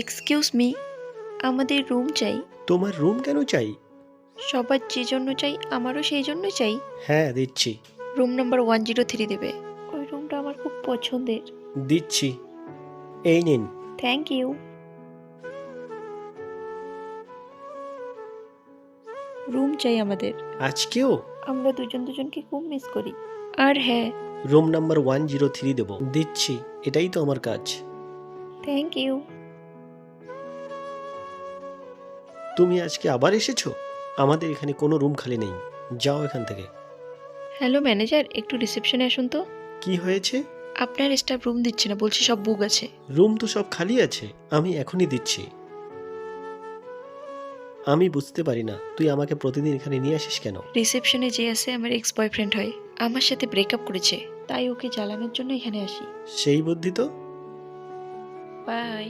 Excuse me, আমাদের room চাই। তোমার রুম কেন চাই? সবার যে জন্য চাই আমারও সেই জন্য চাই। হ্যাঁ দিচ্ছি। রুম নাম্বার 103 দেবে। ওই রুমটা আমার খুব পছন্দের। দিচ্ছি, এই নিন। Thank you. রুম চাই আমাদের। আজকেও? আমরা দুজন দুজনকে খুব মিস করি। আর হ্যাঁ, রুম নাম্বার 103 দেব। দিচ্ছি, এটাই তো আমার কাজ। Thank you. তুমি আজকে আবার এসেছো? আমাদের এখানে কোনো রুম খালি নেই, যাও এখান থেকে। হ্যালো ম্যানেজার, একটু রিসেপশনে আসুন তো। কি হয়েছে? আপনার স্টাফ রুম দিচ্ছে না, বলছে সব বুক আছে। রুম তো সব খালি আছে, আমি এখনই দিচ্ছি। আমি বুঝতে পারি না তুই আমাকে প্রতিদিন এখানে নিয়ে আসিস কেন? রিসেপশনে যে আছে আমার এক্স বয়ফ্রেন্ড হয়, আমার সাথে ব্রেকআপ করেছে, তাই ওকে জ্বালানোর জন্য এখানে আসি। সেই বুদ্ধি তো। বাই।